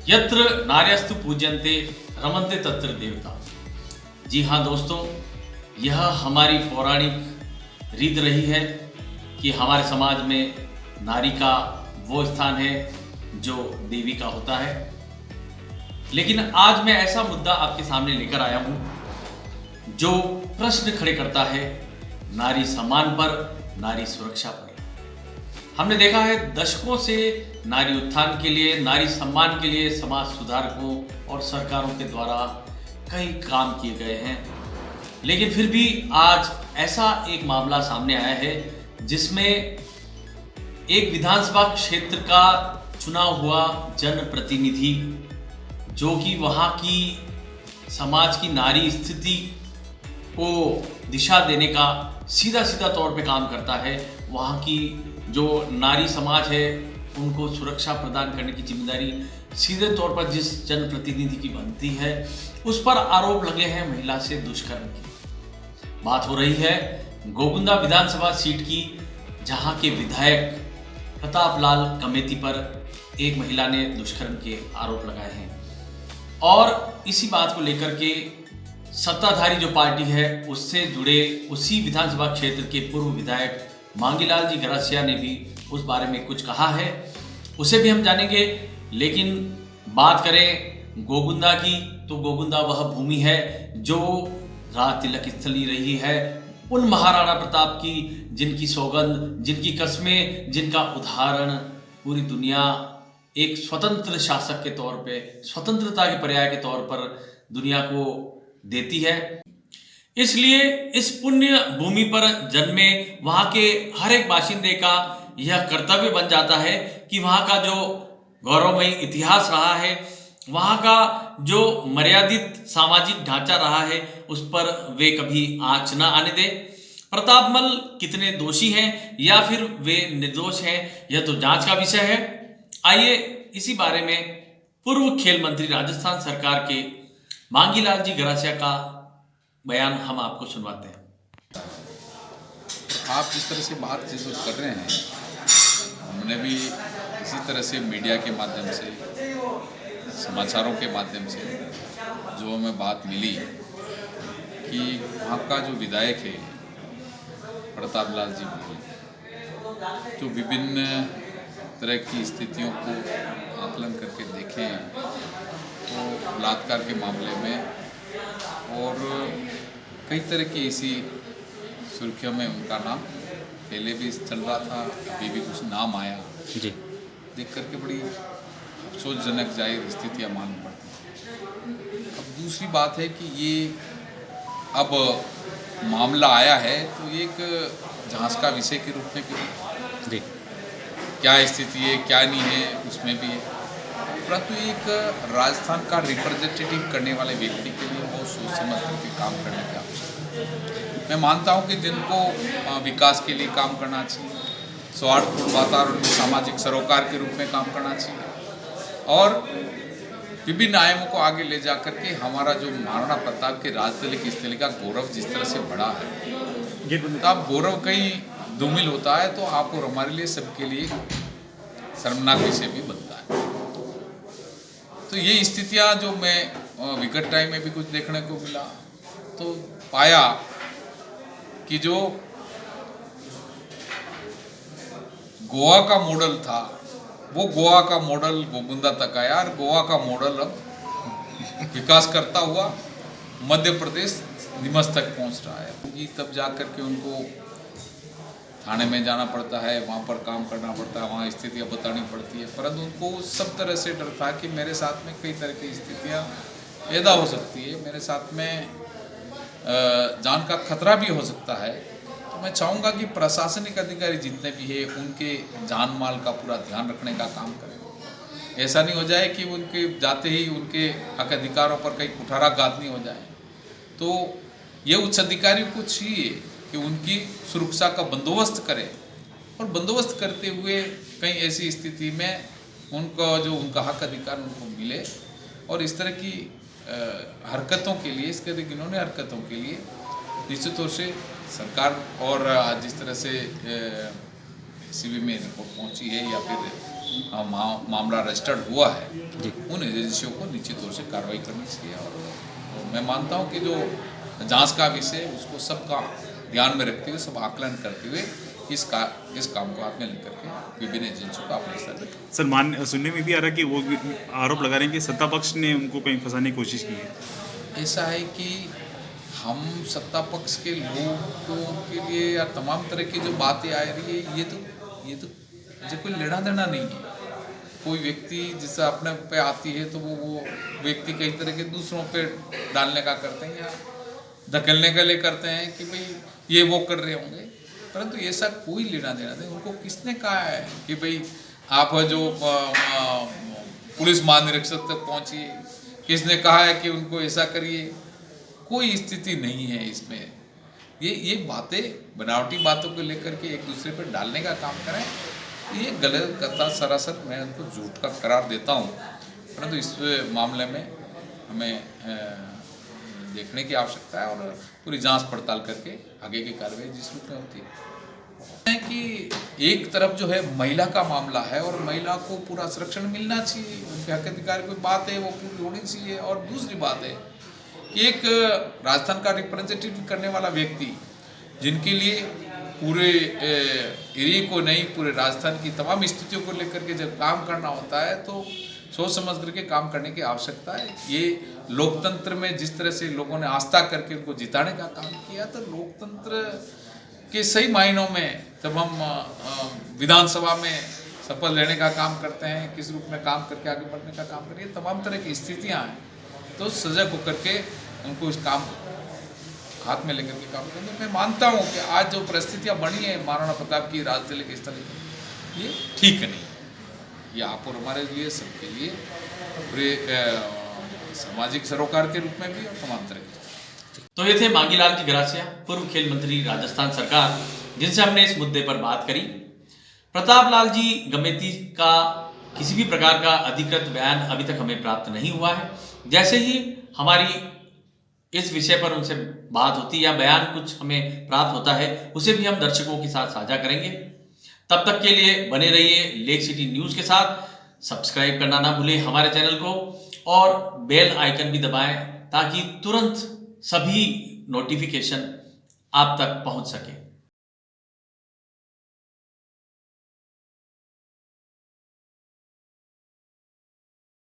यत्र नार्यस्तु पूज्यन्ते रमन्ते तत्र देवता। जी हाँ दोस्तों, यह हमारी पौराणिक रीत रही है कि हमारे समाज में नारी का वो स्थान है जो देवी का होता है। लेकिन आज मैं ऐसा मुद्दा आपके सामने लेकर आया हूँ जो प्रश्न खड़े करता है नारी सम्मान पर, नारी सुरक्षा पर। हमने देखा है दशकों से नारी उत्थान के लिए, नारी सम्मान के लिए समाज सुधारकों और सरकारों के द्वारा कई काम किए गए हैं। लेकिन फिर भी आज ऐसा एक मामला सामने आया है जिसमें एक विधानसभा क्षेत्र का चुना हुआ जनप्रतिनिधि, जो कि वहाँ की समाज की नारी स्थिति को दिशा देने का सीधा तौर पे काम करता है, वहाँ की जो नारी समाज है उनको सुरक्षा प्रदान करने की जिम्मेदारी सीधे तौर पर जिस जनप्रतिनिधि की बनती है, उस पर आरोप लगे हैं महिला से दुष्कर्म की। बात हो रही है गोगुंदा विधानसभा सीट की, जहां के विधायक प्रताप लाल कमेती पर एक महिला ने दुष्कर्म के आरोप लगाए हैं। और इसी बात को लेकर के सत्ताधारी जो पार्टी है उससे जुड़े उसी विधानसभा क्षेत्र के पूर्व विधायक मांगीलाल जी गरासिया ने भी उस बारे में कुछ कहा है, उसे भी हम जानेंगे। लेकिन बात करें गोगुंदा की, तो गोगुंदा वह भूमि है जो राज तिलक स्थली रही है उन महाराणा प्रताप की, जिनकी सौगंध, जिनकी कस्में, जिनका उदाहरण पूरी दुनिया एक स्वतंत्र शासक के तौर पे, स्वतंत्रता के पर्याय के तौर पर दुनिया को देती है। इसलिए इस पुण्य भूमि पर जन्मे वहां के हर एक बाशिंदे का यह कर्तव्य बन जाता है कि वहां का जो गौरवमयी इतिहास रहा है, वहां का जो मर्यादित सामाजिक ढांचा रहा है, उस पर वे कभी आंच न आने दे। प्रतापमल कितने दोषी हैं या फिर वे निर्दोष हैं, यह तो जांच का विषय है। आइए इसी बारे में पूर्व खेल मंत्री राजस्थान सरकार के मांगीलाल जी गरासिया का बयान हम आपको सुनवाते हैं। आप जिस तरह से बात कर रहे हैं, हमने भी इसी तरह से मीडिया के माध्यम से, समाचारों के माध्यम से जो हमें बात मिली कि वहाँ का जो विधायक है प्रताप लाल जी, जो विभिन्न तरह की स्थितियों को आकलन करके देखें, तो बलात्कार के मामले में और कई तरह की इसी सुर्खियों में उनका नाम पहले भी चल रहा था, अभी भी कुछ नाम आया जी, देख करके बड़ी अफसोसजनक जाहिर स्थितियाँ मालूम पड़ती। अब दूसरी बात है कि ये अब मामला आया है तो एक जांच का विषय के रूप में जी, क्या स्थिति है क्या नहीं है उसमें भी है, परंतु एक राजस्थान का रिप्रेजेंटेटिव करने वाले व्यक्ति के लिए बहुत सोच समझ करके काम करने की आवश्यकता है। मैं मानता हूं कि जिनको विकास के लिए काम करना चाहिए, सौहार्दपूर्ण वातावरण में सामाजिक सरोकार के रूप में काम करना चाहिए और विभिन्न आयामों को आगे ले जा करके हमारा जो महाराणा प्रताप के राजतिलक की स्थली का गौरव जिस तरह से बढ़ा है, तो आप गौरव कहीं धूमिल होता है तो आप और हमारे लिए सबके लिए शर्मनाक विषय भी बनता है। तो ये स्थितियाँ जो मैं विकट टाइम में भी कुछ देखने को मिला, तो पाया कि जो गोवा का मॉडल था वो गोवा का मॉडल गोगुंदा तक आया और गोवा का मॉडल अब विकास करता हुआ मध्य प्रदेश निमस तक पहुंच रहा है। तब जा कर के उनको थाने में जाना पड़ता है, वहाँ पर काम करना पड़ता है, वहाँ स्थितियाँ बतानी पड़ती है, परंतु उनको सब तरह से डर था कि मेरे साथ में कई तरह की स्थितियाँ पैदा हो सकती है, मेरे साथ में जान का खतरा भी हो सकता है। तो मैं चाहूँगा कि प्रशासनिक अधिकारी जितने भी हैं उनके जान माल का पूरा ध्यान रखने का काम करें। ऐसा नहीं हो जाए कि उनके जाते ही उनके हक अधिकारों पर कहीं कुठाराघात नहीं हो जाए। तो ये उच्च अधिकारियों को चाहिए कि उनकी सुरक्षा का बंदोबस्त करें और बंदोबस्त करते हुए कहीं ऐसी स्थिति में उनको जो उनका हक अधिकार उनको मिले। और इस तरह की हरकतों के लिए, इस तरह की घिनौनी हरकतों के लिए निश्चित तौर से सरकार और जिस तरह से सीबी में रिपोर्ट पहुंची है या फिर मामला रजिस्टर्ड हुआ है जी। उन एजेंसियों को निश्चित तौर से कार्रवाई करनी चाहिए। और मैं मानता हूँ कि जो जांच का विषय उसको सबका ध्यान में रखते हुए, सब आकलन करते हुए इस काम को हाथ में लेकर के विभिन्न एजेंसियों का अपने स्तर पर। सर सुनने में भी आ रहा है कि वो आरोप लगा रहे हैं कि सत्ता पक्ष ने उनको कहीं फंसाने की कोशिश की है। ऐसा है कि हम सत्ता पक्ष के लोगों के लिए या तमाम तरह की जो बातें आ रही है, ये तो मुझे कोई लेना देना नहीं है। कोई व्यक्ति जिससे अपने पे आती है तो वो व्यक्ति कई तरह के दूसरों पे डालने का करते हैं या धकेलने के लिए करते हैं कि भाई ये वो कर रहे होंगे, परंतु ऐसा कोई लेना देना नहीं। उनको किसने कहा है कि भाई आप जो पुलिस महानिरीक्षक तक पहुंचिए, किसने कहा है कि उनको ऐसा करिए? कोई स्थिति नहीं है इसमें। ये बातें बनावटी बातों को लेकर के एक दूसरे पर डालने का काम करें, ये गलत कथा सरासर मैं उनको झूठ का करार देता हूँ। परंतु इस मामले में हमें देखने की आवश्यकता है और पूरी जांच पड़ताल करके आगे की कार्रवाई जिस रूप में होती है कि एक तरफ जो है महिला का मामला है और महिला को पूरा संरक्षण मिलना चाहिए, उनके हक अधिकार की बात है वो पूरी होनी चाहिए। और दूसरी बात है कि एक राजस्थान का रिप्रेजेंटेटिव करने वाला व्यक्ति जिनके लिए पूरे एरिया को नहीं पूरे राजस्थान की तमाम स्थितियों को लेकर के जब काम करना होता है तो सोच समझ करके काम करने की आवश्यकता है। ये लोकतंत्र में जिस तरह से लोगों ने आस्था करके उनको जिताने का काम किया, तो लोकतंत्र के सही मायनों में जब हम विधानसभा में शपथ लेने का काम करते हैं, किस रूप में काम करके आगे बढ़ने का काम करिए, तमाम तरह की स्थितियाँ हैं, तो सजग होकर के उनको इस काम हाथ में लेकर के काम करेंगे। मैं मानता हूँ कि आज जो परिस्थितियाँ बनी है महाराणा प्रताप की राजधानी के स्थल ये ठीक नहीं, ये आप और हमारे लिए सबके लिए पूरे सामाजिक सरोकार के रूप में भी और तमाम तरह के। तो ये थे मांगीलाल जी गरासिया, पूर्व खेल मंत्री राजस्थान सरकार, जिनसे हमने इस मुद्दे पर बात करी। प्रताप लाल जी गमेती का किसी भी प्रकार का अधिकृत बयान अभी तक हमें प्राप्त नहीं हुआ है। जैसे ही हमारी इस विषय पर उनसे बात होती है या बयान कुछ हमें प्राप्त होता है, उसे भी हम दर्शकों के साथ साझा करेंगे। तब तक के लिए बने रहिए लेक सिटी न्यूज़ के साथ। सब्सक्राइब करना ना भूलें हमारे चैनल को और बेल आइकन भी दबाएं ताकि तुरंत सभी नोटिफिकेशन आप तक पहुंच सके।